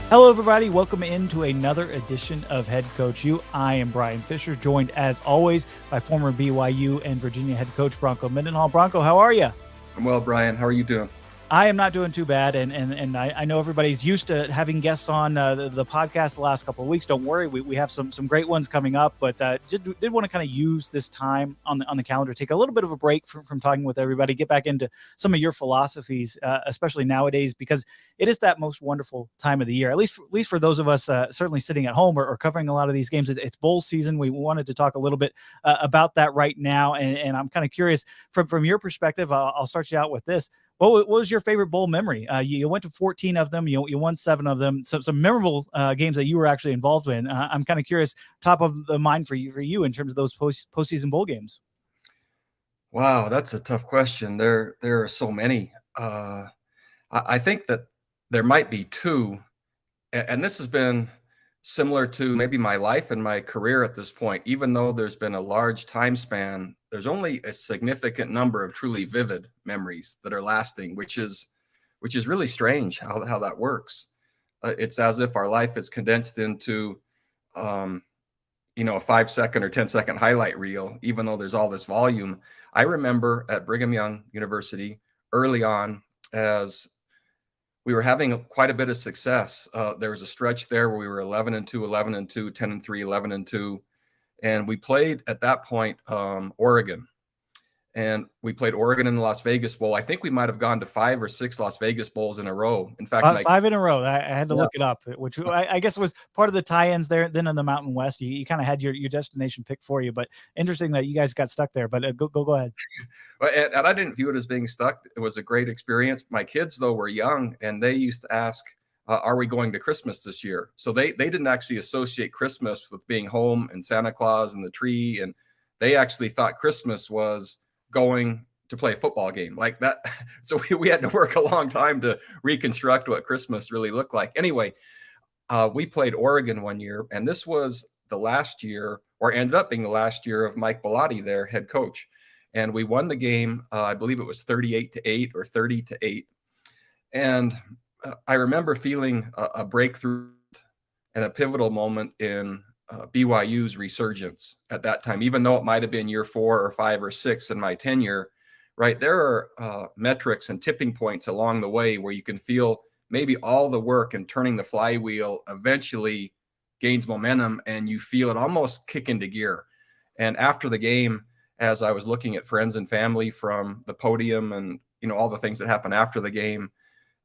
Hello, everybody. Welcome into another edition of Head Coach U. I am Bryan Fischer, joined as always by former BYU and Virginia head coach Bronco Mendenhall. Bronco, how are you? I'm well, Bryan. How are you doing? I am not doing too bad, and I know everybody's used to having guests on the podcast the last couple of weeks. Don't worry, we have some great ones coming up, but did want to kind of use this time on the calendar, take a little bit of a break from talking with everybody, get back into some of your philosophies, especially nowadays, because it is that most wonderful time of the year, at least for those of us certainly sitting at home or covering a lot of these games. It's bowl season. We wanted to talk a little bit about that right now, and I'm kind of curious from your perspective. I'll start you out with this. What was your favorite bowl memory? You went to 14 of them. You won 7 of them. So some memorable games that you were actually involved in. I'm kind of curious, top of the mind for you in terms of those postseason bowl games. Wow, that's a tough question. There are so many. I think that there might be 2, and this has been similar to maybe my life and my career at this point. Even though there's been a large time span, there's only a significant number of truly vivid memories that are lasting, which is really strange how that works. It's as if our life is condensed into a 5-second or 10-second highlight reel, even though there's all this volume. I remember at Brigham Young University early on, as we were having quite a bit of success. There was a stretch there where we were 11-2, 11-2, 10-3, 11-2. And we played at that point Oregon. And we played Oregon in the Las Vegas Bowl. I think we might have gone to 5 or 6 Las Vegas Bowls in a row. In fact, 5 in a row. I had to look it up, which I guess was part of the tie-ins there. Then in the Mountain West, you kind of had your destination picked for you. But interesting that you guys got stuck there. But go ahead. And I didn't view it as being stuck. It was a great experience. My kids, though, were young, and they used to ask, are we going to Christmas this year? So they didn't actually associate Christmas with being home and Santa Claus and the tree. And they actually thought Christmas was going to play a football game like that. So we had to work a long time to reconstruct what Christmas really looked like. Anyway, we played Oregon one year, and this was the last year, or ended up being the last year, of Mike Bellotti, their head coach. And we won the game. I believe it was 38-8 or 30-8. And I remember feeling a breakthrough and a pivotal moment in BYU's resurgence at that time, even though it might have been year 4 or 5 or 6 in my tenure, right? There are metrics and tipping points along the way where you can feel maybe all the work and turning the flywheel eventually gains momentum, and you feel it almost kick into gear. And after the game, as I was looking at friends and family from the podium and, all the things that happened after the game,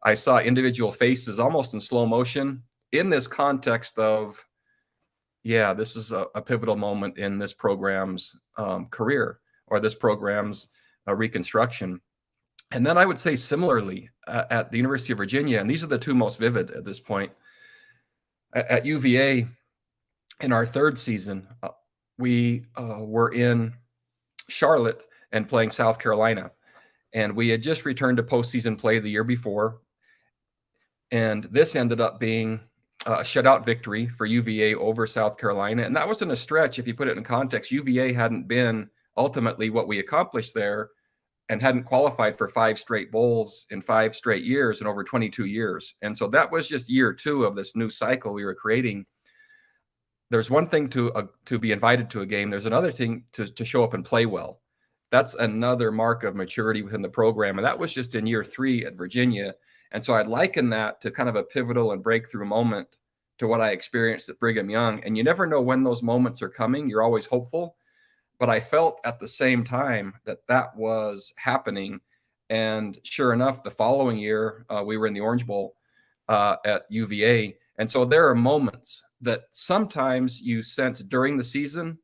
I saw individual faces almost in slow motion in this context of, yeah, this is a pivotal moment in this program's career, or this program's reconstruction. And then I would say similarly at the University of Virginia, and these are the 2 most vivid at this point, at UVA in our 3rd season, we were in Charlotte and playing South Carolina. And we had just returned to postseason play the year before. And this ended up being a shutout victory for UVA over South Carolina. And that wasn't a stretch. If you put it in context, UVA hadn't been ultimately what we accomplished there and hadn't qualified for 5 straight bowls in 5 straight years in over 22 years. And so that was just year 2 of this new cycle we were creating. There's one thing to be invited to a game. There's another thing to show up and play well. That's another mark of maturity within the program. And that was just in year 3 at Virginia. And so I'd liken that to kind of a pivotal and breakthrough moment to what I experienced at Brigham Young. And you never know when those moments are coming. You're always hopeful. But I felt at the same time that was happening. And sure enough, the following year, we were in the Orange Bowl at UVA. And so there are moments that sometimes you sense during the season.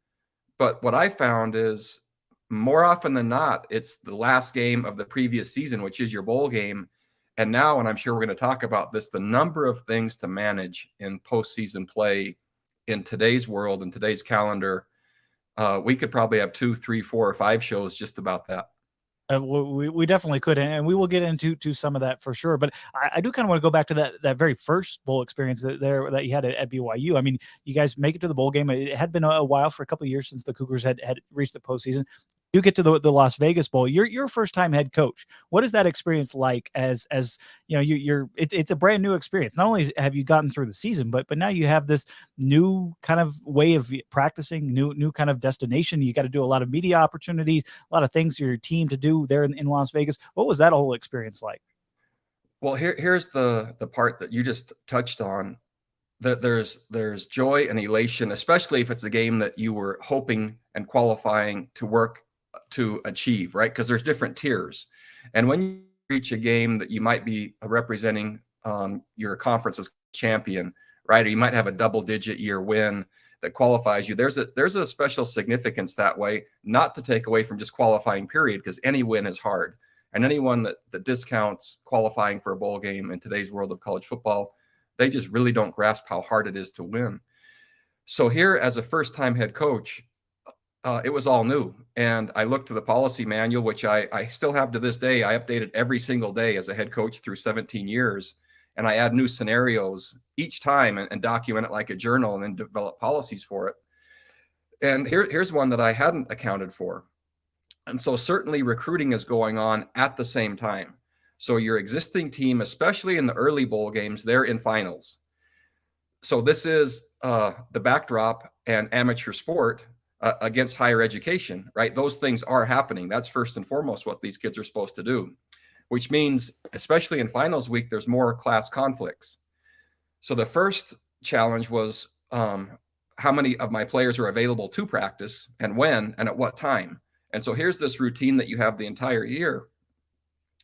But what I found is more often than not, it's the last game of the previous season, which is your bowl game. And now, and I'm sure we're going to talk about this, the number of things to manage in postseason play in today's world, in today's calendar, we could probably have 2, 3, 4, or 5 shows just about that. We definitely could, and we will get into some of that for sure. But I do kind of want to go back to that very first bowl experience that you had at BYU. I mean, you guys make it to the bowl game. It had been a while, for a couple of years since the Cougars had reached the postseason. You get to the Las Vegas Bowl. You're a first time head coach. What is that experience like? As you know, it's a brand new experience. Not only have you gotten through the season, but now you have this new kind of way of practicing, new kind of destination. You got to do a lot of media opportunities, a lot of things for your team to do there in Las Vegas. What was that whole experience like? Well, here's the part that you just touched on. That there's joy and elation, especially if it's a game that you were hoping and qualifying to work to achieve, right? Because there's different tiers. And when you reach a game that you might be representing your conference as champion, right? Or you might have a double-digit year win that qualifies you. There's a special significance that way, not to take away from just qualifying period, because any win is hard. And anyone that discounts qualifying for a bowl game in today's world of college football, they just really don't grasp how hard it is to win. So here, as a first-time head coach, it was all new. And I looked to the policy manual, which I still have to this day. I update it every single day as a head coach through 17 years. And I add new scenarios each time and document it like a journal and then develop policies for it. And here's one that I hadn't accounted for. And so certainly recruiting is going on at the same time. So your existing team, especially in the early bowl games, they're in finals. So this is the backdrop and amateur sport against higher education, right? Those things are happening. That's first and foremost what these kids are supposed to do, which means, especially in finals week, there's more class conflicts. So the first challenge was how many of my players are available to practice and when and at what time. And so here's this routine that you have the entire year.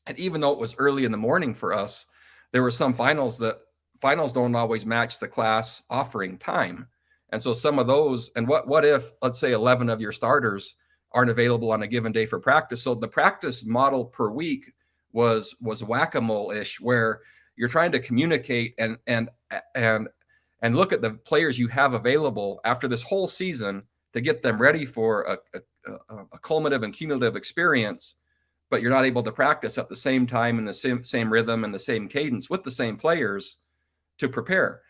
And even though it was early in the morning for us, there were some finals don't always match the class offering time. And so some of those, and what if, let's say 11 of your starters aren't available on a given day for practice? So the practice model per week was whack-a-mole-ish, where you're trying to communicate and look at the players you have available after this whole season to get them ready for a culminative and cumulative experience, but you're not able to practice at the same time in the same rhythm and the same cadence with the same players to prepare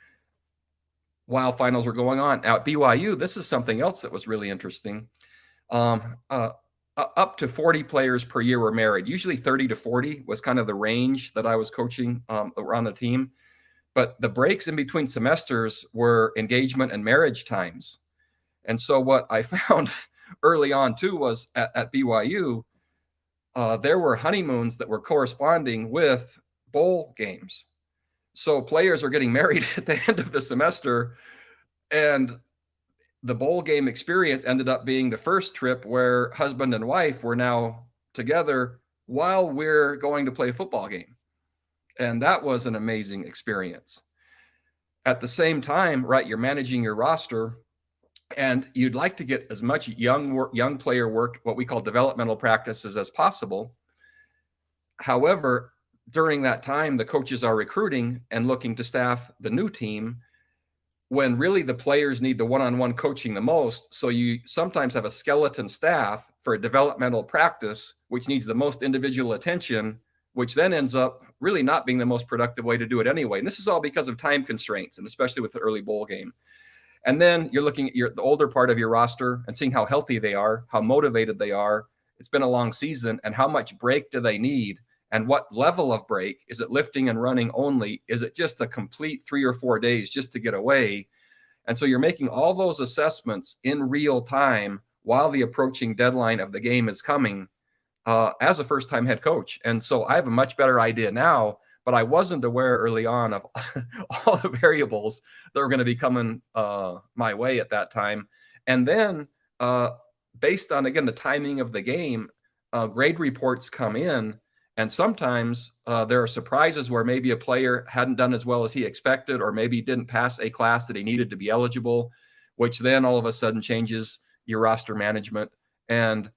while finals were going on. Now at BYU, this is something else that was really interesting. Up to 40 players per year were married. Usually 30 to 40 was kind of the range that I was coaching around the team. But the breaks in between semesters were engagement and marriage times. And so what I found early on too was at BYU, there were honeymoons that were corresponding with bowl games. So players are getting married at the end of the semester, and the bowl game experience ended up being the first trip where husband and wife were now together while we're going to play a football game. And that was an amazing experience. At the same time, right, you're managing your roster, and you'd like to get as much young player work, what we call developmental practices, as possible. However, during that time, the coaches are recruiting and looking to staff the new team when really the players need the one-on-one coaching the most. So you sometimes have a skeleton staff for a developmental practice, which needs the most individual attention, which then ends up really not being the most productive way to do it anyway. And this is all because of time constraints, and especially with the early bowl game. And then you're looking at the older part of your roster and seeing how healthy they are, how motivated they are. It's been a long season, and how much break do they need? And what level of break? Is it lifting and running only? Is it just a complete 3 or 4 days just to get away? And so you're making all those assessments in real time while the approaching deadline of the game is coming as a first-time head coach. And so I have a much better idea now, but I wasn't aware early on of all the variables that were going to be coming my way at that time. And then based on, again, the timing of the game, grade reports come in. And sometimes there are surprises where maybe a player hadn't done as well as he expected, or maybe didn't pass a class that he needed to be eligible, which then all of a sudden changes your roster management. And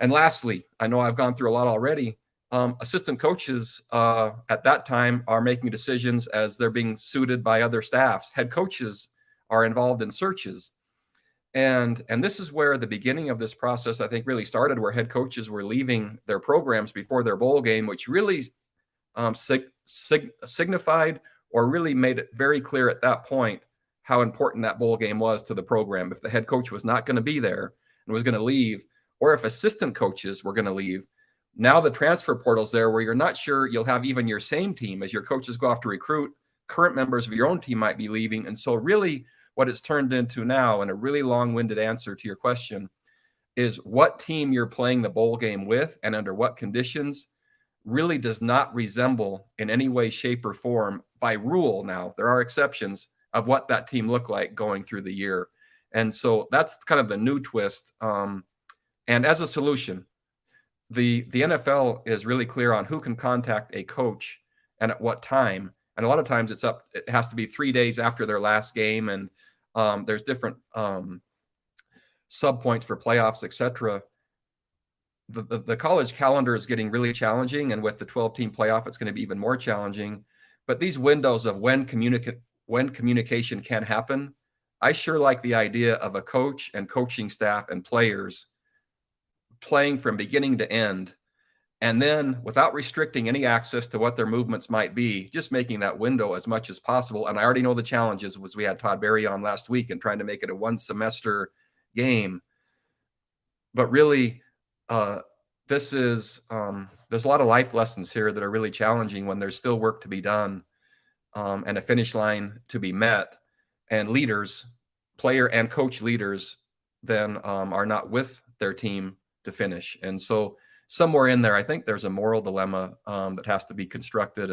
lastly, I know I've gone through a lot already. Assistant coaches at that time are making decisions as they're being suited by other staffs. Head coaches are involved in searches. And this is where the beginning of this process, I think, really started, where head coaches were leaving their programs before their bowl game, which really signified or really made it very clear at that point how important that bowl game was to the program. If the head coach was not going to be there and was going to leave, or if assistant coaches were going to leave, now the transfer portal's there where you're not sure you'll have even your same team as your coaches go off to recruit. Current members of your own team might be leaving. And so really what it's turned into now, and a really long-winded answer to your question, is what team you're playing the bowl game with and under what conditions really does not resemble in any way, shape, or form by rule. Now, there are exceptions of what that team looked like going through the year. And so that's kind of the new twist. And as a solution, the NFL is really clear on who can contact a coach and at what time. And a lot of times it has to be 3 days after their last game. And there's different sub points for playoffs, etc. The college calendar is getting really challenging, and with the 12-team playoff, it's going to be even more challenging. But these windows of when communication can happen, I sure like the idea of a coach and coaching staff and players playing from beginning to end, and then without restricting any access to what their movements might be, just making that window as much as possible. And I already know the challenges was we had Todd Berry on last week and trying to make it a 1 semester game. But really, there's a lot of life lessons here that are really challenging when there's still work to be done, and a finish line to be met, and leaders, player and coach leaders, then are not with their team to finish. And so somewhere in there, I think there's a moral dilemma that has to be constructed,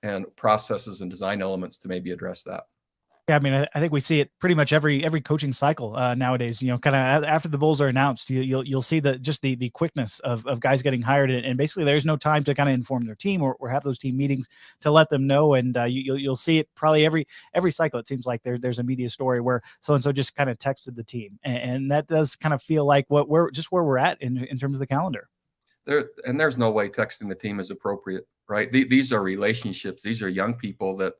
and processes and design elements to maybe address that. Yeah, I mean, I think we see it pretty much every coaching cycle nowadays. You know, kind of after the Bulls are announced, you'll see the quickness of guys getting hired, and basically there's no time to kind of inform their team or have those team meetings to let them know. And you'll see it probably every cycle. It seems like there's a media story where so and so just kind of texted the team, and that does kind of feel like where we're at in terms of the calendar. There's no way texting the team is appropriate, right? These are relationships. These are young people that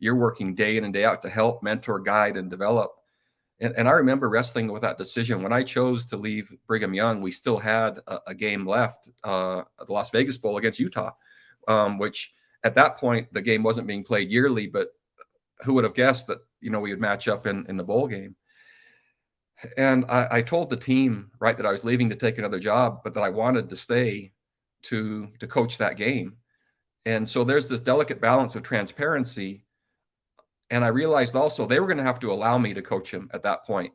you're working day in and day out to help, mentor, guide, and develop. And I remember wrestling with that decision. When I chose to leave Brigham Young, we still had a game left, at the Las Vegas Bowl against Utah, which at that point, the game wasn't being played yearly, but who would have guessed that, we would match up in the bowl game. And I told the team, right, that I was leaving to take another job, but that I wanted to stay to coach that game. And so there's this delicate balance of transparency. And I realized also they were going to have to allow me to coach him at that point,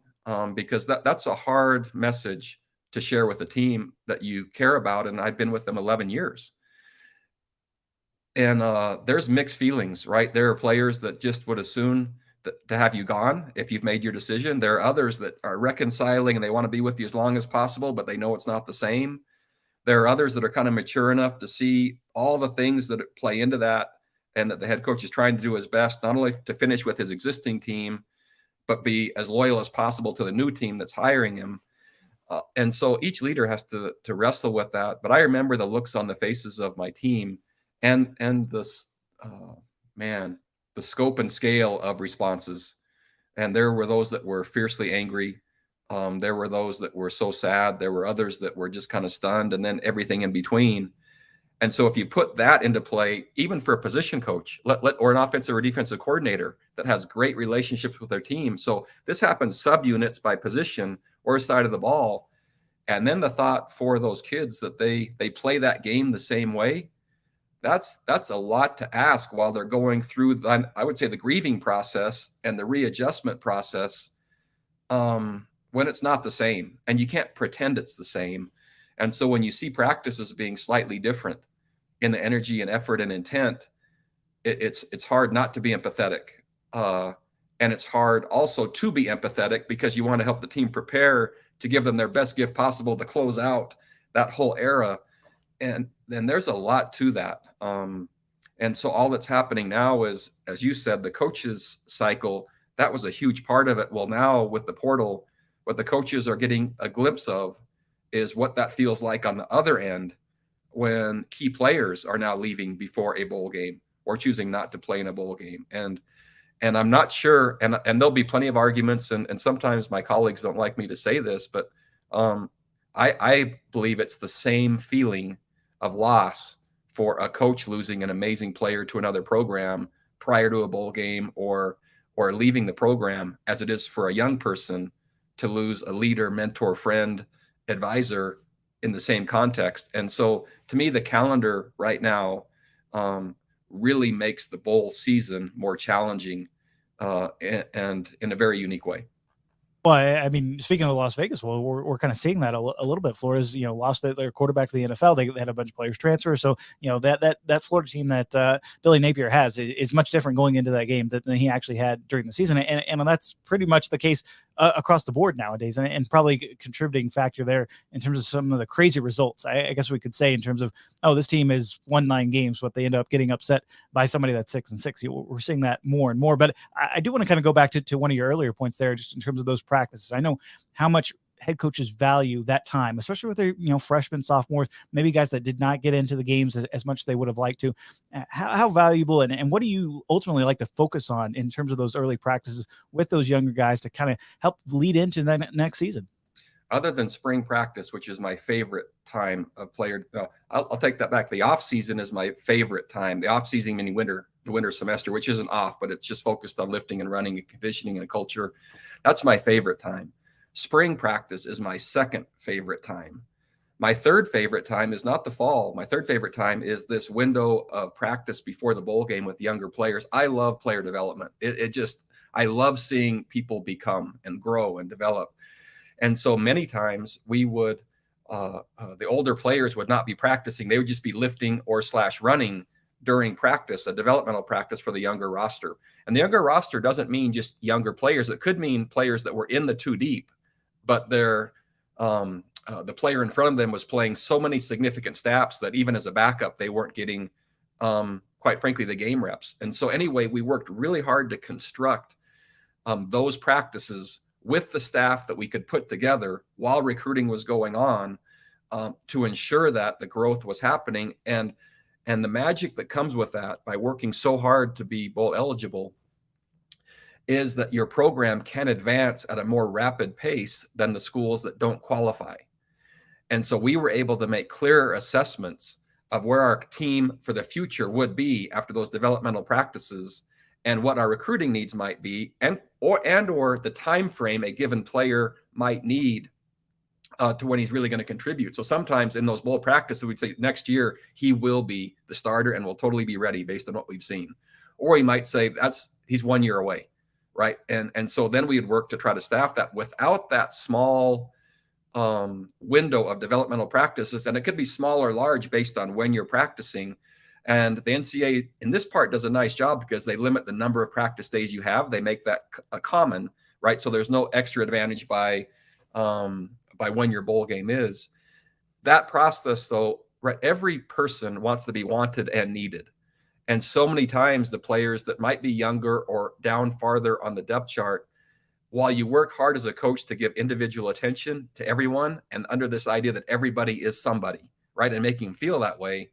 because that's a hard message to share with a team that you care about. And I've been with them 11 years. And there's mixed feelings, right? There are players that just would assume to have you gone if you've made your decision. There are others that are reconciling and they want to be with you as long as possible, but they know it's not the same. There are others that are kind of mature enough to see all the things that play into that, and that the head coach is trying to do his best, not only to finish with his existing team, but be as loyal as possible to the new team that's hiring him. And so each leader has to wrestle with that. But I remember the looks on the faces of my team and the scope and scale of responses. And there were those that were fiercely angry. There were those that were so sad. There were others that were just kind of stunned, and then everything in between. And so if you put that into play, even for a position coach, or an offensive or defensive coordinator that has great relationships with their team. So this happens subunits by position or side of the ball. And then the thought for those kids that they play that game the same way, that's a lot to ask while they're going through, I would say, the grieving process and the readjustment process, when it's not the same, and you can't pretend it's the same. And so when you see practices being slightly different in the energy and effort and intent, it's hard not to be empathetic. And it's hard also to be empathetic because you want to help the team prepare to give them their best gift possible to close out that whole era. And then there's a lot to that. And so all that's happening now is, as you said, the coaches cycle, that was a huge part of it. Well, now with the portal, what the coaches are getting a glimpse of is what that feels like on the other end when key players are now leaving before a bowl game or choosing not to play in a bowl game. And I'm not sure, and there'll be plenty of arguments, and sometimes my colleagues don't like me to say this, but I believe it's the same feeling of loss for a coach losing an amazing player to another program prior to a bowl game or leaving the program as it is for a young person to lose a leader, mentor, friend, advisor in the same context. And so to me, the calendar right now really makes the bowl season more challenging and in a very unique way. Well, I mean, speaking of Las Vegas, well, we're kind of seeing that a little bit. Florida's, lost their quarterback to the NFL. They had a bunch of players transfer. So, that Florida team that Billy Napier has is much different going into that game than he actually had during the season. And that's pretty much the case across the board nowadays, and probably a contributing factor there in terms of some of the crazy results. I guess we could say in terms of, this team has won 9 games, but they end up getting upset by somebody that's 6-6. We're seeing that more and more. But I do want to kind of go back to one of your earlier points there, just in terms of those practices. I know how much head coaches value that time, especially with their freshmen, sophomores, maybe guys that did not get into the games as much as they would have liked to. How valuable and what do you ultimately like to focus on in terms of those early practices with those younger guys to kind of help lead into that next season? Other than spring practice, which is my favorite time of player, I'll take that back. The off season is my favorite time. The off season meaning the winter semester, which isn't off, but it's just focused on lifting and running and conditioning and culture. That's my favorite time. Spring practice is my second favorite time. My third favorite time is not the fall. My third favorite time is this window of practice before the bowl game with younger players. I love player development. I love seeing people become and grow and develop. And so many times we would, the older players would not be practicing. They would just be lifting or /running during practice, a developmental practice for the younger roster. And the younger roster doesn't mean just younger players. It could mean players that were in the 2 deep, but the player in front of them was playing so many significant snaps that even as a backup, they weren't getting, quite frankly, the game reps. And so anyway, we worked really hard to construct those practices with the staff that we could put together while recruiting was going on, to ensure that the growth was happening. And the magic that comes with that by working so hard to be bowl eligible is that your program can advance at a more rapid pace than the schools that don't qualify. And so we were able to make clearer assessments of where our team for the future would be after those developmental practices and what our recruiting needs might be or the time frame a given player might need to when he's really going to contribute. So sometimes in those bowl practices, we'd say next year he will be the starter and will totally be ready based on what we've seen. Or he might say he's 1 year away, right? And so then we would work to try to staff that without that small window of developmental practices. And it could be small or large based on when you're practicing. And the NCAA in this part does a nice job because they limit the number of practice days you have. They make that a common, right? So there's no extra advantage by when your bowl game is. That process, though, right, every person wants to be wanted and needed. And so many times the players that might be younger or down farther on the depth chart, while you work hard as a coach to give individual attention to everyone and under this idea that everybody is somebody, right, and making them feel that way,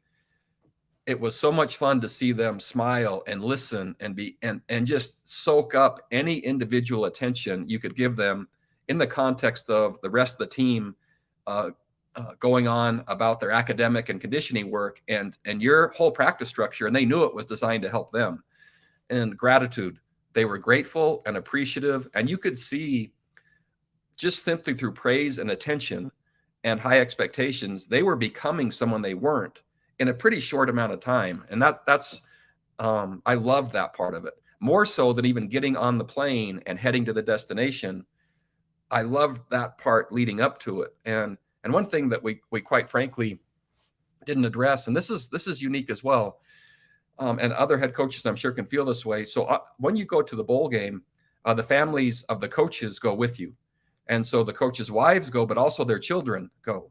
it was so much fun to see them smile and listen and just soak up any individual attention you could give them in the context of the rest of the team going on about their academic and conditioning work and your whole practice structure. And they knew it was designed to help them. And gratitude. They were grateful and appreciative. And you could see just simply through praise and attention and high expectations, they were becoming someone they weren't in a pretty short amount of time. And that's I loved that part of it more so than even getting on the plane and heading to the destination. I loved that part leading up to it. And one thing that we quite frankly didn't address, and this is unique as well, and other head coaches I'm sure can feel this way. So when you go to the bowl game, the families of the coaches go with you. And so the coaches' wives go, but also their children go.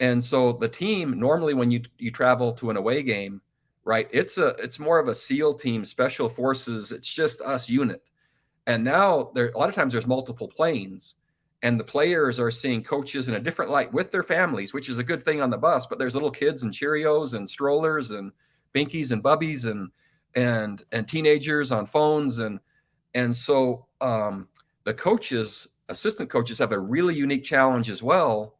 And so the team, normally when you travel to an away game, right, it's more of a SEAL team, special forces, it's just us unit. And now a lot of times there's multiple planes and the players are seeing coaches in a different light with their families, which is a good thing on the bus, but there's little kids and Cheerios and strollers and binkies and bubbies and teenagers on phones. And so the coaches, assistant coaches have a really unique challenge as well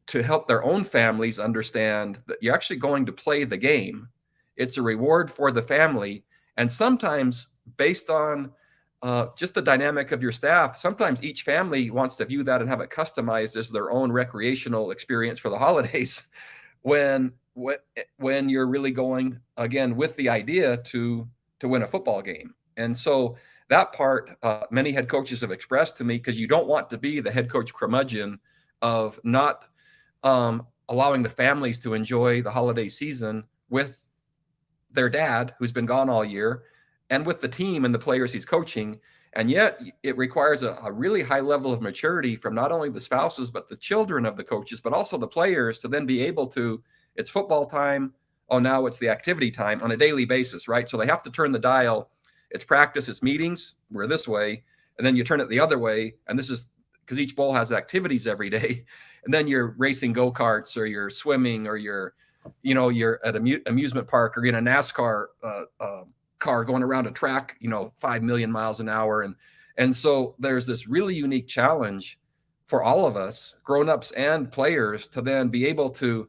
to help their own families understand that you're actually going to play the game. It's a reward for the family. And sometimes based on just the dynamic of your staff. Sometimes each family wants to view that and have it customized as their own recreational experience for the holidays when you're really going, again, with the idea to win a football game. And so that part, many head coaches have expressed to me, because you don't want to be the head coach curmudgeon of not allowing the families to enjoy the holiday season with their dad, who's been gone all year, and with the team and the players he's coaching. And yet it requires a really high level of maturity from not only the spouses, but the children of the coaches, but also the players, to then be able to, it's football time. Oh, now it's the activity time on a daily basis, right? So they have to turn the dial. It's practice, it's meetings, we're this way. And then you turn it the other way. And this is because each bowl has activities every day. And then you're racing go-karts, or you're swimming, or you're at an amusement park, or in a NASCAR car going around a track, 5 million miles an hour. And so there's this really unique challenge for all of us, grown-ups and players, to then be able to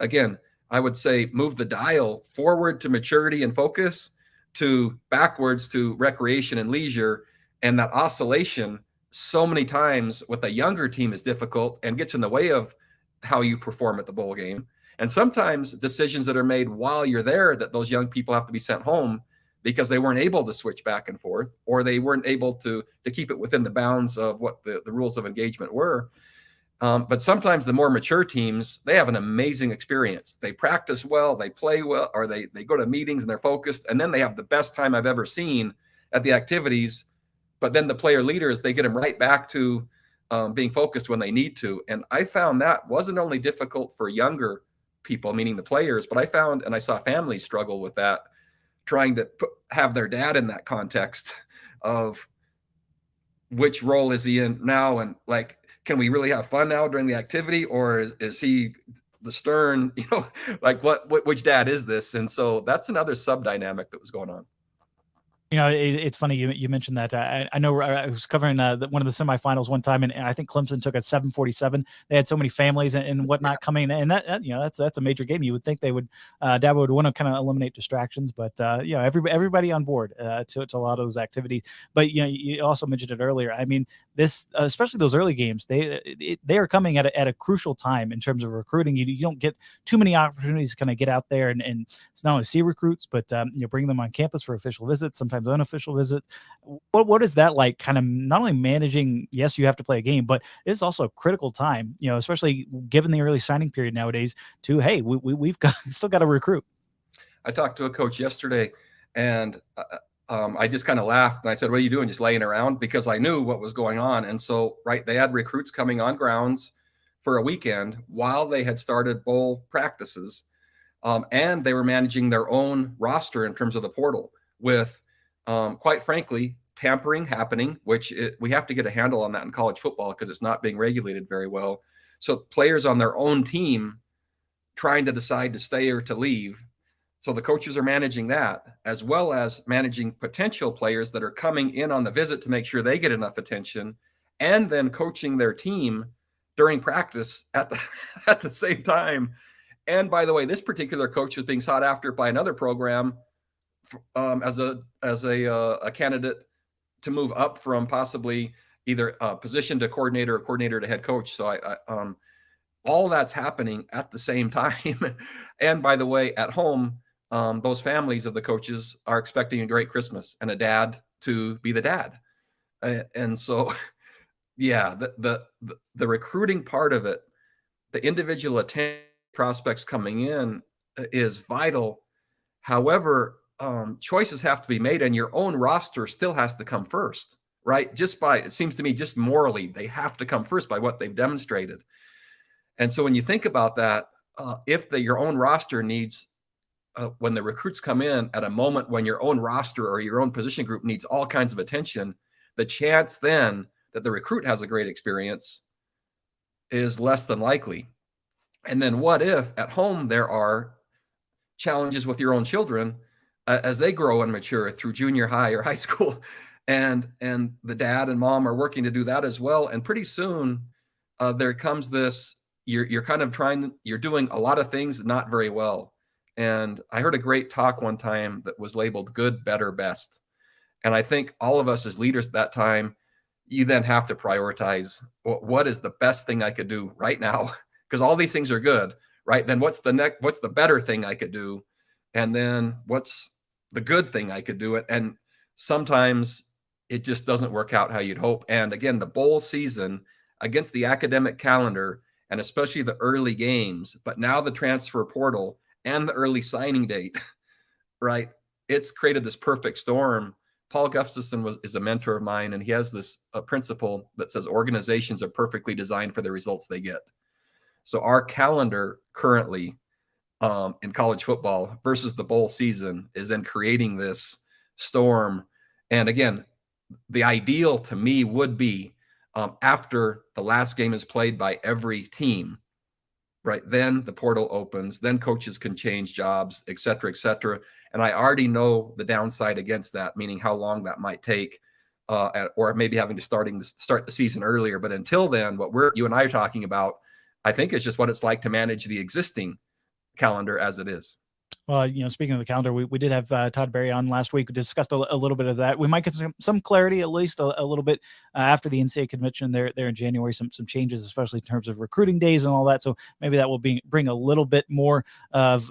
again, I would say, move the dial forward to maturity and focus, to backwards to recreation and leisure. And that oscillation so many times with a younger team is difficult and gets in the way of how you perform at the bowl game. And sometimes decisions that are made while you're there, that those young people have to be sent home because they weren't able to switch back and forth, or they weren't able to keep it within the bounds of what the rules of engagement were. But sometimes the more mature teams, they have an amazing experience. They practice well, they play well, or they go to meetings and they're focused, and then they have the best time I've ever seen at the activities. But then the player leaders, they get them right back to being focused when they need to. And I found that wasn't only difficult for younger people, meaning the players, but I saw families struggle with that, trying to have their dad in that context of which role is he in now, and like, can we really have fun now during the activity, or is he the stern, like which dad is this? And so that's another sub dynamic that was going on. It's funny you mentioned that. I know I was covering one of the semifinals one time, and I think Clemson took a 7:47. They had so many families and whatnot coming, and that's a major game. You would think they would, Dabo would want to kind of eliminate distractions, but everybody on board to a lot of those activities. But you also mentioned it earlier. I mean, this especially those early games, they are coming at a crucial time in terms of recruiting. You don't get too many opportunities to kind of get out there and it's not only see recruits, but bring them on campus for official visits, sometimes unofficial visits. What is that like, kind of not only managing, yes, you have to play a game, but it's also a critical time, especially given the early signing period nowadays, to, hey, we've still got to recruit. I talked to a coach yesterday, and I just kind of laughed, and I said, what are you doing? Just laying around? Because I knew what was going on. And so, right, they had recruits coming on grounds for a weekend while they had started bowl practices. And they were managing their own roster in terms of the portal, with quite frankly, tampering happening, which we have to get a handle on that in college football because it's not being regulated very well. So players on their own team trying to decide to stay or to leave. So the coaches are managing that, as well as managing potential players that are coming in on the visit to make sure they get enough attention, and then coaching their team during practice at the same time. And by the way, this particular coach was being sought after by another program as a candidate to move up from possibly either position to coordinator or coordinator to head coach. So all that's happening at the same time. And by the way, at home, those families of the coaches are expecting a great Christmas and a dad to be the dad. And so, yeah, the recruiting part of it, the individual attention prospects coming in is vital. However, choices have to be made, and your own roster still has to come first, right? It seems to me, just morally, they have to come first by what they've demonstrated. And so when you think about that, if your own roster needs, when the recruits come in at a moment when your own roster or your own position group needs all kinds of attention, the chance then that the recruit has a great experience is less than likely. And then what if at home there are challenges with your own children as they grow and mature through junior high or high school, and the dad and mom are working to do that as well. And pretty soon there comes this, you're doing a lot of things not very well. And I heard a great talk one time that was labeled good, better, best. And I think all of us as leaders at that time, you then have to prioritize what is the best thing I could do right now, because all these things are good, right? Then what's the better thing I could do? And then what's the good thing I could do? And sometimes it just doesn't work out how you'd hope. And again, the bowl season against the academic calendar, and especially the early games, but now the transfer portal and the early signing date, right? It's created this perfect storm. Paul Gustafson is a mentor of mine, and he has this principle that says organizations are perfectly designed for the results they get. So our calendar currently in college football versus the bowl season is then creating this storm. And again, the ideal to me would be after the last game is played by every team, right? Then the portal opens, then coaches can change jobs, et cetera, et cetera. And I already know the downside against that, meaning how long that might take, or maybe having to start the season earlier. But until then, what you and I are talking about, I think is just what it's like to manage the existing calendar as it is. Well, speaking of the calendar, we did have Todd Berry on last week. We discussed a little bit of that. We might get some clarity, at least a little bit, after the NCAA convention there in January. Some changes, especially in terms of recruiting days and all that. So maybe that will bring a little bit more of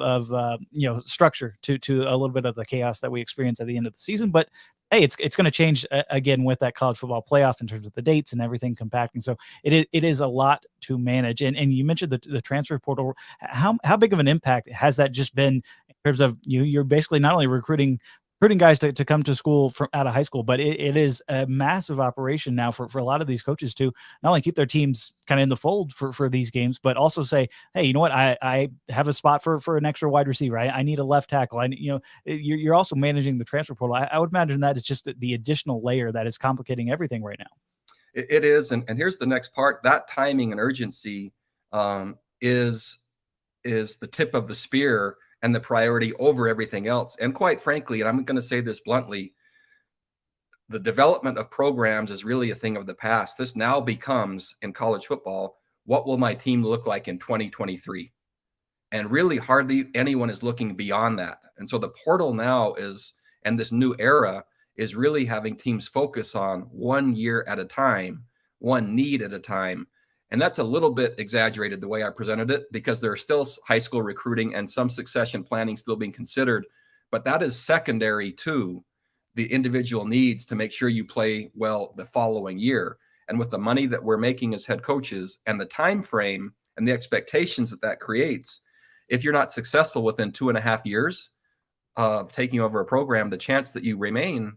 structure to a little bit of the chaos that we experience at the end of the season. But hey, it's going to change again with that college football playoff in terms of the dates and everything compacting. So it is a lot to manage. And you mentioned the transfer portal. How big of an impact has that just been in terms of you're basically not only recruiting guys to come to school from out of high school, but it is a massive operation now for a lot of these coaches to not only keep their teams kind of in the fold for these games, but also say, hey, you know what, I have a spot for an extra wide receiver. I need a left tackle. You're also managing the transfer portal. I would imagine that is just the additional layer that is complicating everything right now. It is. And here's the next part. That timing and urgency is the tip of the spear and the priority over everything else. And quite frankly, and I'm going to say this bluntly, the development of programs is really a thing of the past. This now becomes, in college football, what will my team look like in 2023? And really hardly anyone is looking beyond that. And so the portal now and this new era is really having teams focus on 1 year at a time, one need at a time. And that's a little bit exaggerated the way I presented it, because there are still high school recruiting and some succession planning still being considered. But that is secondary to the individual needs to make sure you play well the following year. And with the money that we're making as head coaches and the time frame and the expectations that creates, if you're not successful within 2.5 years of taking over a program, the chance that you remain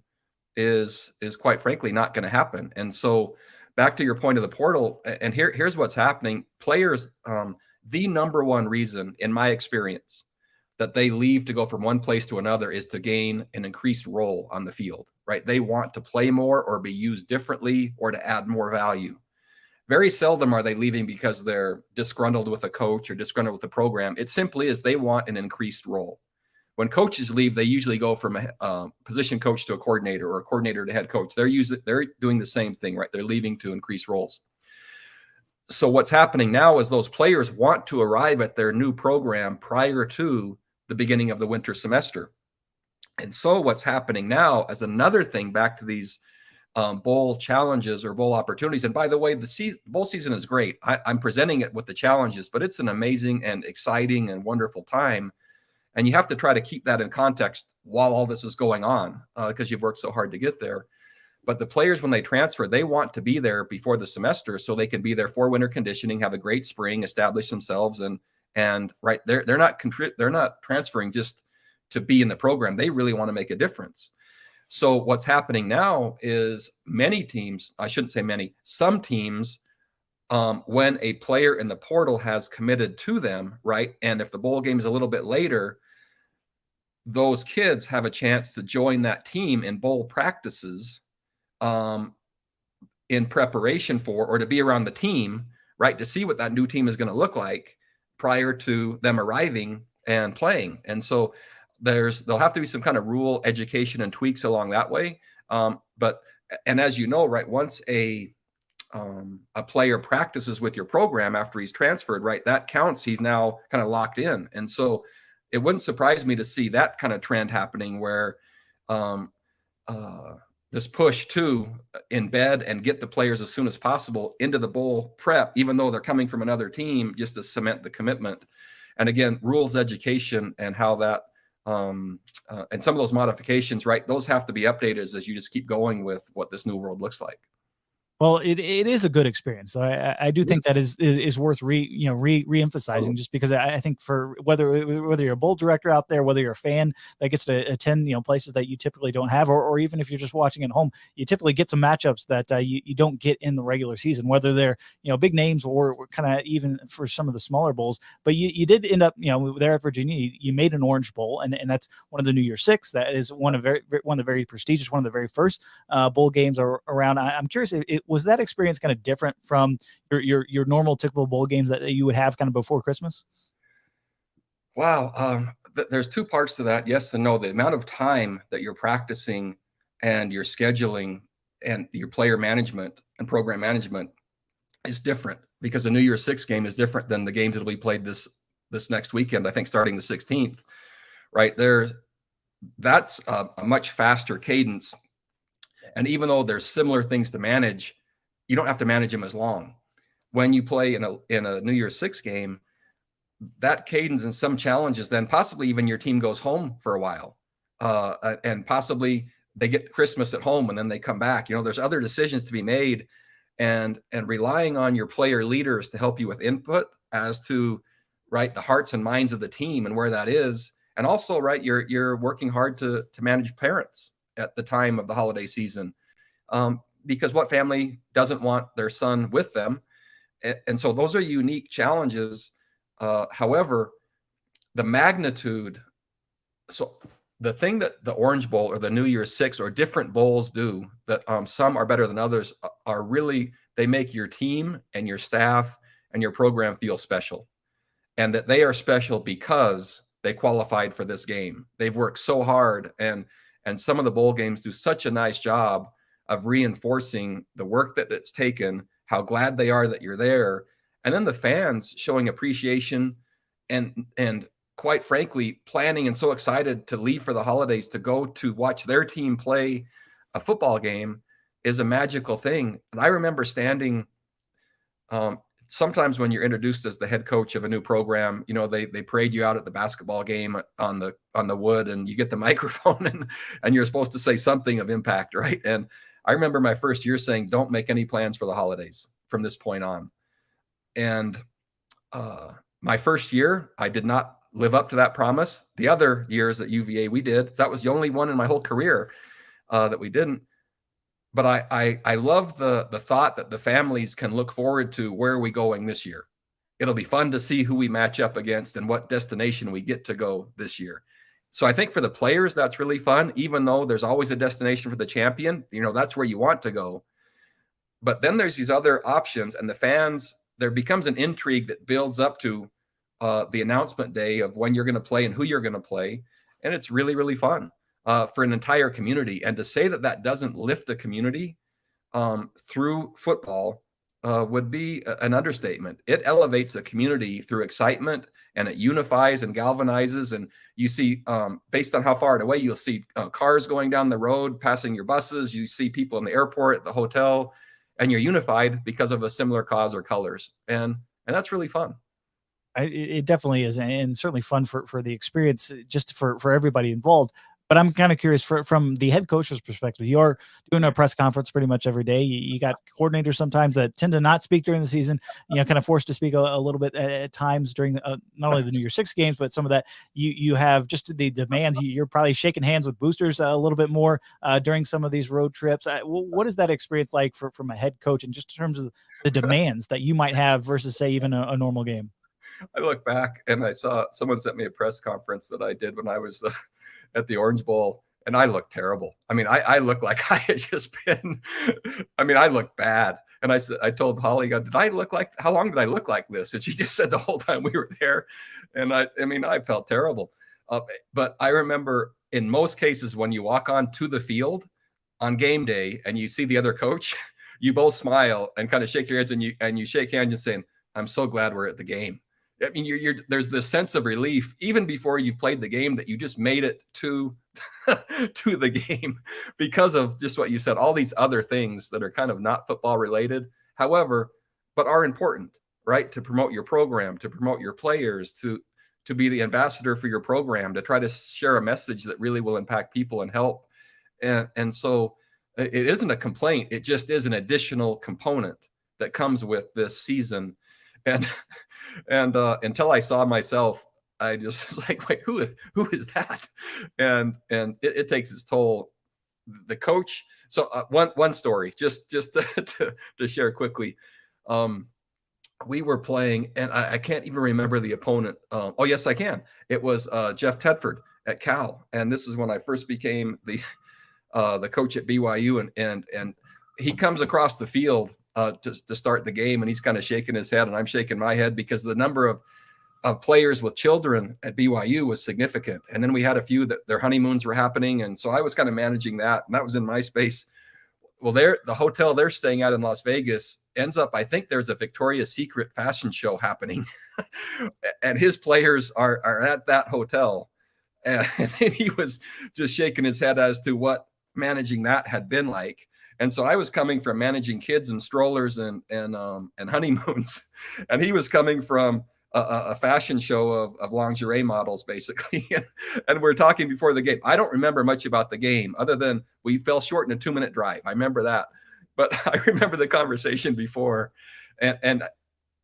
is quite frankly not going to happen. And so back to your point of the portal, and here's what's happening. Players, the number one reason in my experience that they leave to go from one place to another is to gain an increased role on the field, right? They want to play more or be used differently or to add more value. Very seldom are they leaving because they're disgruntled with a coach or disgruntled with the program. It simply is they want an increased role. When coaches leave, they usually go from a position coach to a coordinator or a coordinator to head coach. They're doing the same thing, right? They're leaving to increase roles. So what's happening now is those players want to arrive at their new program prior to the beginning of the winter semester. And so what's happening now as another thing back to these bowl challenges or bowl opportunities. And by the way, the bowl season is great. I'm presenting it with the challenges, but it's an amazing and exciting and wonderful time. And you have to try to keep that in context while all this is going on, because you've worked so hard to get there. But the players, when they transfer, they want to be there before the semester so they can be there for winter conditioning, have a great spring, establish themselves, and right, they're not transferring just to be in the program. They really want to make a difference. So what's happening now is many teams, I shouldn't say many, some teams, when a player in the portal has committed to them, right, and if the bowl game is a little bit later, those kids have a chance to join that team in bowl practices in preparation for, or to be around the team, right, to see what that new team is going to look like prior to them arriving and playing. And so there'll have to be some kind of rule education and tweaks along that way. But as you know, right, once a player practices with your program after he's transferred, right, that counts. He's now kind of locked in. And so it wouldn't surprise me to see that kind of trend happening where this push to embed and get the players as soon as possible into the bowl prep, even though they're coming from another team, just to cement the commitment. And again, rules education and how that and some of those modifications, right? Those have to be updated as you just keep going with what this new world looks like. Well, it is a good experience. So I do think that is worth re-emphasizing, just because I think for whether you're a bowl director out there, whether you're a fan that gets to attend places that you typically don't have, or even if you're just watching at home, you typically get some matchups that you don't get in the regular season, whether they're big names or kind of even for some of the smaller bowls. But you did end up there at Virginia. You made an Orange Bowl, and that's one of the New Year's Six. That is one of the very prestigious, one of the very first bowl games around. I'm curious, was that experience kind of different from your normal typical bowl games that you would have kind of before Christmas? Wow. There's two parts to that. Yes and no. The amount of time that you're practicing and your scheduling and your player management and program management is different, because the New Year's Six game is different than the games that will be played this next weekend, I think starting the 16th, right there. That's a much faster cadence. And even though there's similar things to manage, you don't have to manage them as long. When you play in a New Year's Six game, that cadence and some challenges, then possibly even your team goes home for a while, and possibly they get Christmas at home and then they come back. There's other decisions to be made, and relying on your player leaders to help you with input as to the hearts and minds of the team and where that is. And also, you're working hard to manage parents at the time of the holiday season. Because what family doesn't want their son with them? And so those are unique challenges. However, the magnitude, so the thing that the Orange Bowl or the New Year's Six or different bowls do that some are better than others are really, they make your team and your staff and your program feel special. And that they are special because they qualified for this game. They've worked so hard, and some of the bowl games do such a nice job of reinforcing the work that it's taken, how glad they are that you're there, and then the fans showing appreciation and quite frankly planning and so excited to leave for the holidays to go to watch their team play a football game is a magical thing. And I remember standing sometimes when you're introduced as the head coach of a new program, they parade you out at the basketball game on the wood, and you get the microphone and you're supposed to say something of impact, right? And I remember my first year saying, don't make any plans for the holidays from this point on. And my first year, I did not live up to that promise. The other years at UVA, we did. That was the only one in my whole career that we didn't. But I love the thought that the families can look forward to where are we going this year. It'll be fun to see who we match up against and what destination we get to go this year. So I think for the players, that's really fun, even though there's always a destination for the champion. That's where you want to go. But then there's these other options, and the fans, there becomes an intrigue that builds up to the announcement day of when you're going to play and who you're going to play. And it's really, really fun for an entire community. And to say that doesn't lift a community through football would be an understatement. It elevates a community through excitement, and it unifies and galvanizes. And you see, based on how far away, you'll see cars going down the road, passing your buses. You see people in the airport, at the hotel, and you're unified because of a similar cause or colors. And that's really fun. It definitely is, and certainly fun for the experience, just for everybody involved. But I'm kind of curious from the head coach's perspective. You're doing a press conference pretty much every day. You got coordinators sometimes that tend to not speak during the season, kind of forced to speak a little bit at times during not only the New Year's Six games, but some of that you have just the demands. You're probably shaking hands with boosters a little bit more during some of these road trips. What is that experience like from a head coach, and just in terms of the demands that you might have versus, say, even a normal game? I look back and I saw someone sent me a press conference that I did when I was at the Orange Bowl, and I looked terrible. I mean, I looked like I had just been, I looked bad. And I told Holly, how long did I look like this? And she just said the whole time we were there. And I felt terrible. But I remember in most cases, when you walk onto the field on game day and you see the other coach, you both smile and kind of shake your heads, and you shake hands and saying, I'm so glad we're at the game. I mean, there's this sense of relief even before you've played the game that you just made it to to the game because of just what you said, all these other things that are kind of not football related, however, but are important, right? To promote your program, to promote your players, to be the ambassador for your program, to try to share a message that really will impact people and help. And so it isn't a complaint. It just is an additional component that comes with this season. And until I saw myself, I just was like, wait, who is that? And it takes its toll. The coach. So one story, just to share quickly. We were playing, and I can't even remember the opponent. Oh, yes, I can. It was Jeff Tedford at Cal, and this is when I first became the coach at BYU, and he comes across the field to start the game, and he's kind of shaking his head, and I'm shaking my head because the number of players with children at BYU was significant, and then we had a few that their honeymoons were happening, and so I was kind of managing that, and that was in my space. Well, the hotel they're staying at in Las Vegas ends up, I think there's a Victoria's Secret fashion show happening, and his players are at that hotel, and he was just shaking his head as to what managing that had been like. And so I was coming from managing kids and strollers and honeymoons, and he was coming from a fashion show of lingerie models, basically. And we're talking before the game. I don't remember much about the game other than we fell short in a 2-minute drive. I remember that, but I remember the conversation before, and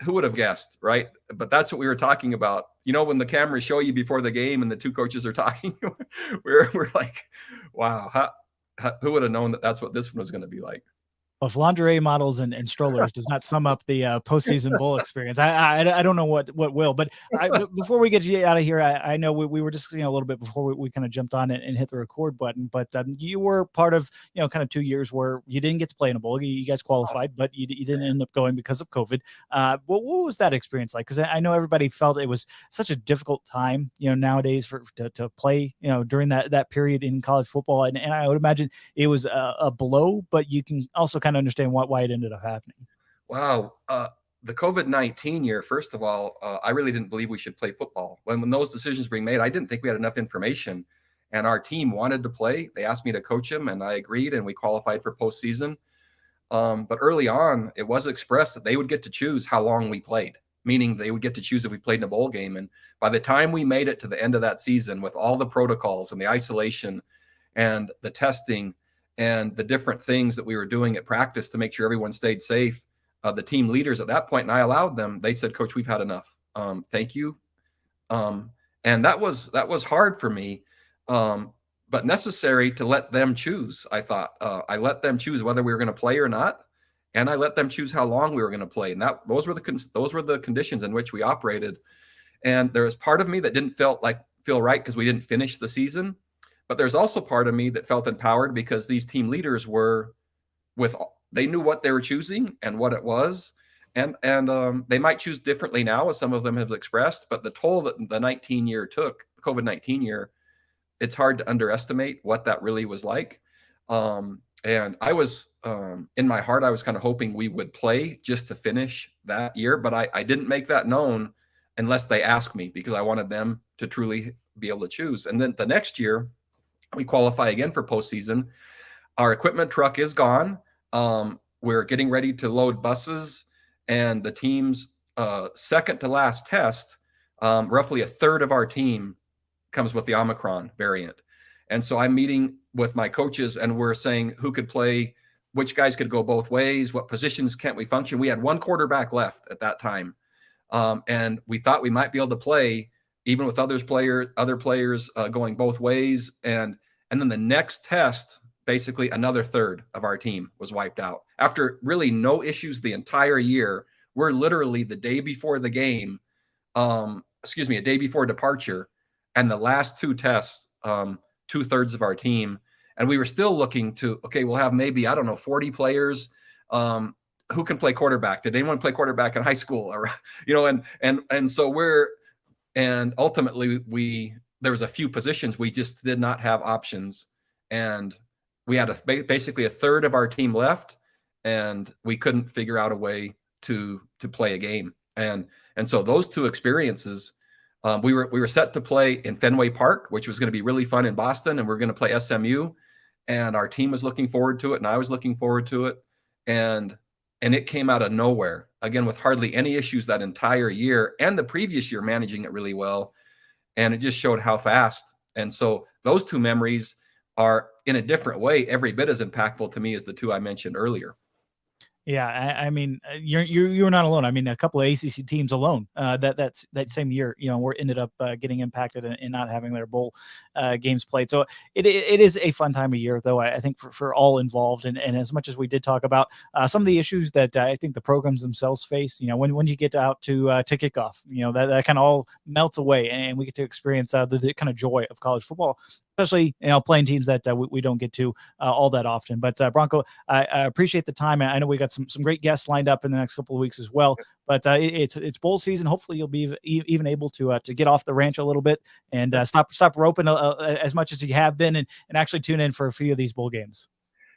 who would have guessed, right? But that's what we were talking about. You know, when the cameras show you before the game and the two coaches are talking, we're like, wow, who would have known that that's what this one was going to be like? If lingerie models and strollers does not sum up the postseason bowl experience, I don't know what will. But before we get you out of here, I know we were discussing a little bit before we kind of jumped on it and hit the record button. But you were part of kind of 2 years where you didn't get to play in a bowl. You guys qualified, but you didn't end up going because of COVID. What was that experience like? Because I know everybody felt it was such a difficult time, nowadays to play, during that period in college football, and I would imagine it was a blow, but you can also kind of understand why it ended up happening. Wow. The COVID-19 year, first of all, I really didn't believe we should play football. When those decisions were being made, I didn't think we had enough information, and our team wanted to play. They asked me to coach them, and I agreed, and we qualified for postseason. But early on, it was expressed that they would get to choose how long we played, meaning they would get to choose if we played in a bowl game. And by the time we made it to the end of that season with all the protocols and the isolation and the testing and the different things that we were doing at practice to make sure everyone stayed safe, the team leaders at that point, and I allowed them, they said, "Coach, we've had enough. Thank you." And that was hard for me, but necessary to let them choose. I thought I let them choose whether we were going to play or not, and I let them choose how long we were going to play. And those were the conditions in which we operated. And there was part of me that didn't feel right because we didn't finish the season. But there's also part of me that felt empowered because these team leaders they knew what they were choosing and what it was. And they might choose differently now, as some of them have expressed, but the toll that the COVID-19 year, it's hard to underestimate what that really was like. And I was, in my heart, I was kind of hoping we would play just to finish that year, but I didn't make that known unless they asked me, because I wanted them to truly be able to choose. And then the next year, we qualify again for postseason. Our equipment truck is gone. We're getting ready to load buses, and the team's second to last test, roughly a third of our team comes with the Omicron variant. And so I'm meeting with my coaches, and we're saying who could play, which guys could go both ways, what positions can't we function. We had one quarterback left at that time, and we thought we might be able to play even with other players going both ways. And then the next test, basically another third of our team was wiped out. After really no issues the entire year, we're literally the day before the game, a day before departure, and the last two tests, 2/3 of our team. And we were still looking to, okay, we'll have maybe, 40 players. Who can play quarterback? Did anyone play quarterback in high school? Or, and so and ultimately there was a few positions we just did not have options, and we had basically a third of our team left, and we couldn't figure out a way to play a game. And so those two experiences We were set to play in Fenway Park, which was going to be really fun in Boston, and we're going to play SMU. And our team was looking forward to it, and I was looking forward to it. And it came out of nowhere, again, with hardly any issues that entire year, and the previous year managing it really well. And it just showed how fast. And so those two memories are, in a different way, every bit as impactful to me as the two I mentioned earlier. Yeah, I mean, you're not alone. I mean, a couple of ACC teams alone that same year, were ended up getting impacted and not having their bowl games played. So it is a fun time of year, though. I think for all involved, and as much as we did talk about some of the issues that I think the programs themselves face, when you get out to kickoff, that kind of all melts away, and we get to experience the kind of joy of college football, especially playing teams that we don't get to all that often. But Bronco, I appreciate the time. I know we got some great guests lined up in the next couple of weeks as well. But it's bowl season. Hopefully, you'll be even able to get off the ranch a little bit and stop roping as much as you have been, and actually tune in for a few of these bowl games.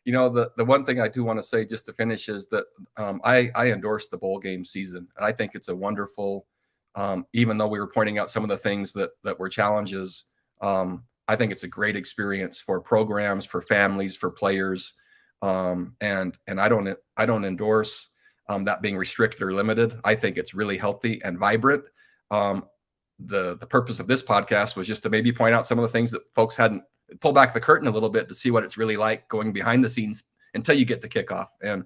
The one thing I do want to say just to finish is that I endorse the bowl game season, and I think it's a wonderful. Even though we were pointing out some of the things that were challenges. I think it's a great experience for programs, for families, for players, and I don't endorse that being restricted or limited. I think it's really healthy and vibrant. The purpose of this podcast was just to maybe point out some of the things that folks hadn't pull back the curtain a little bit to see what it's really like going behind the scenes until you get to kickoff. And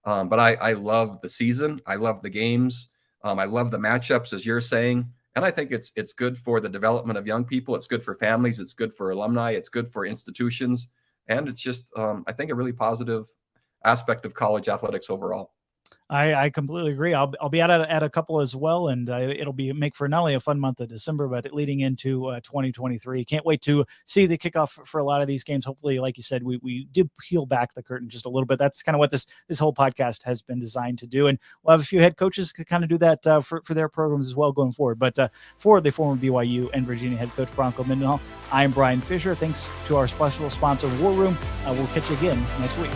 but I love the season. I love the games. I love the matchups, as you're saying. And I think it's good for the development of young people. It's good for families. It's good for alumni. It's good for institutions. And it's just, I think, a really positive aspect of college athletics overall. I completely agree. I'll be at a couple as well, and it'll make for not only a fun month of December, but leading into 2023. Can't wait to see the kickoff for a lot of these games. Hopefully, like you said, we did peel back the curtain just a little bit. That's kind of what this whole podcast has been designed to do, and we'll have a few head coaches to kind of do that for their programs as well going forward. But for the former BYU and Virginia head coach Bronco Mendenhall, I'm Bryan Fischer. Thanks to our special sponsor, War Room. We'll catch you again next week.